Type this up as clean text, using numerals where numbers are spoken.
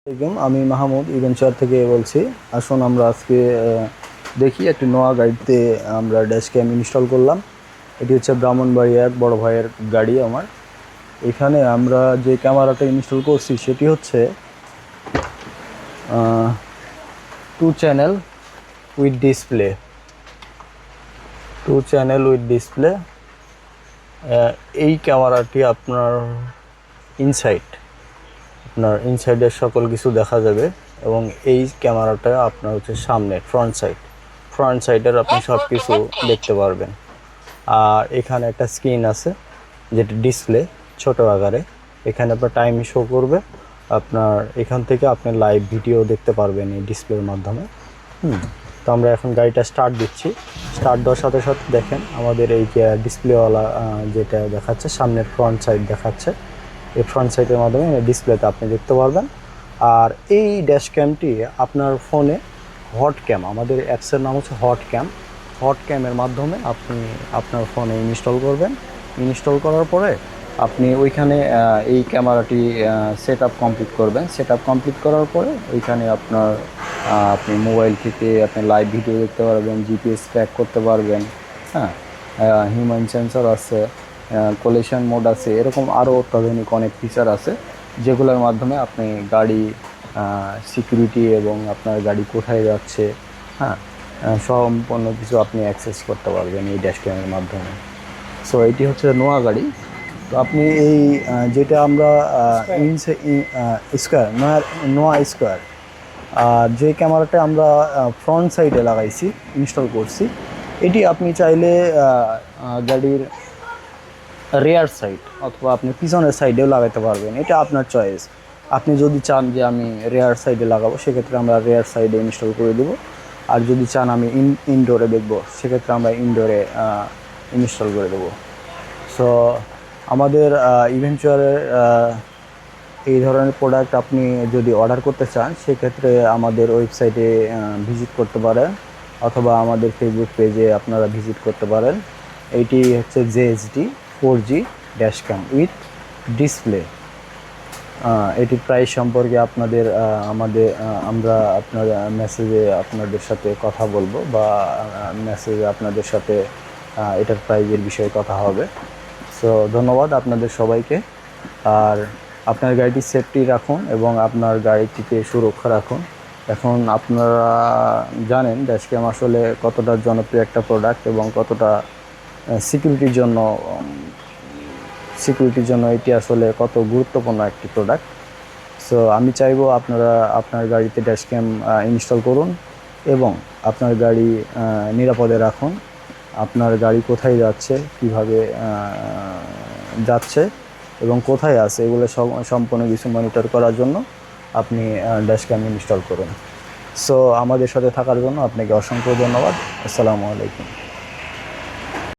আমি মাহমুদ ইভেঞ্চার থেকে বলছি। আসুন আমরা আজকে দেখি একটি নোয়া গাড়িতে আমরা ড্যাশ ক্যাম ইনস্টল করলাম। এটি হচ্ছে ব্রাহ্মণবাড়িয়ার বড় ভাইয়ের গাড়ি আমার। এখানে আমরা যে ক্যামেরাটা ইনস্টল করছি সেটি হচ্ছে 2 চ্যানেল উইথ ডিসপ্লে। এই ক্যামেরাটি আপনার ইনসাইডের সকল কিছু দেখা যাবে এবং এই ক্যামেরাটা আপনার হচ্ছে সামনে ফ্রন্ট সাইডের আপনি সব কিছু দেখতে পারবেন। আর এখানে একটা স্ক্রিন আছে যেটা ডিসপ্লে ছোট আকারে। এখানে আপনার টাইম শো করবে, আপনার এখান থেকে আপনি লাইভ ভিডিও দেখতে পারবেন এই ডিসপ্লের মাধ্যমে। তো আমরা এখন গাড়িটা স্টার্ট দিচ্ছি। স্টার্ট দেওয়ার সাথে সাথে দেখেন আমাদের এই যে ডিসপ্লেওয়ালা যেটা দেখাচ্ছে, সামনের ফ্রন্ট সাইড দেখাচ্ছে। এই ফ্রন্ট সাইডের মাধ্যমে ডিসপ্লেতে আপনি দেখতে পারবেন। আর এই ড্যাশ ক্যামটি আপনার ফোনে হট ক্যাম, আমাদের অ্যাপসের নাম হচ্ছে হট ক্যামের মাধ্যমে আপনি আপনার ফোনে ইনস্টল করবেন। ইনস্টল করার পরে আপনি ওইখানে এই ক্যামেরাটি সেট আপ কমপ্লিট করার পরে ওইখানে আপনি মোবাইল থেকে আপনি লাইভ ভিডিও দেখতে পারবেন, জিপিএস ট্র্যাক করতে পারবেন। হ্যাঁ, হিউম্যান সেন্সর আছে, কোলিশন মোড আছে, এরকম আরও অত্যাধুনিক অনেক ফিচার আছে যেগুলোর মাধ্যমে আপনি গাড়ি সিকিউরিটি এবং আপনার গাড়ি কোথায় যাচ্ছে, হ্যাঁ, সম্পূর্ণ কিছু আপনি অ্যাক্সেস করতে পারবেন এই ড্যাশক্যামের মাধ্যমে। সো এটি হচ্ছে নোয়া গাড়ি। তো আপনি এই যেটা আমরা নোয়া স্কোয়ার যে ক্যামেরাটা আমরা ফ্রন্ট সাইডে লাগাইছি, ইনস্টল করছি, এটি আপনি চাইলে গাড়ির রেয়ার সাইড অথবা আপনি পিছনের সাইডেও লাগাতে পারবেন, এটা আপনার চয়েস। আপনি যদি চান যে আমি রেয়ার সাইডে লাগাবো, সেক্ষেত্রে আমরা রেয়ার সাইডে ইনস্টল করে দেবো। আর যদি চান আমি ইনডোরে দেখবো, সেক্ষেত্রে আমরা ইনডোরে ইনস্টল করে দেবো। সো আমাদের ইভেঞ্চুয়ারের এই ধরনের প্রোডাক্ট আপনি যদি অর্ডার করতে চান, সেক্ষেত্রে আমাদের ওয়েবসাইটে ভিজিট করতে পারেন অথবা আমাদের ফেসবুক পেজে আপনারা ভিজিট করতে পারেন। এইটি হচ্ছে JHD 4G dash cam with display. এটির প্রাইস সম্পর্কে আমরা আপনার মেসেজে আপনাদের সাথে কথা বলবো, বা মেসেজে আপনাদের সাথে এটার প্রাইজের বিষয়ে কথা হবে। সো ধন্যবাদ আপনাদের সবাইকে। আর আপনার গাড়িটি সেফটি রাখুন এবং আপনার গাড়িটিকে সুরক্ষা রাখুন। এখন আপনারা জানেন ড্যাশক্যাম আসলে কতটা জনপ্রিয় একটা প্রোডাক্ট এবং কতটা সিকিউরিটির জন্য এটি আসলে কত গুরুত্বপূর্ণ একটি প্রোডাক্ট। সো আমি চাইবো আপনারা আপনার গাড়িতে ড্যাশক্যাম ইনস্টল করুন এবং আপনার গাড়ি নিরাপদে রাখুন। আপনার গাড়ি কোথায় যাচ্ছে, কিভাবে যাচ্ছে এবং কোথায় আছে, এগুলো সম্পূর্ণ কিছু মনিটর করার জন্য আপনি ড্যাশক্যাম ইনস্টল করুন। সো আমাদের সাথে থাকার জন্য আপনাকে অসংখ্য ধন্যবাদ। আসসালামু আলাইকুম।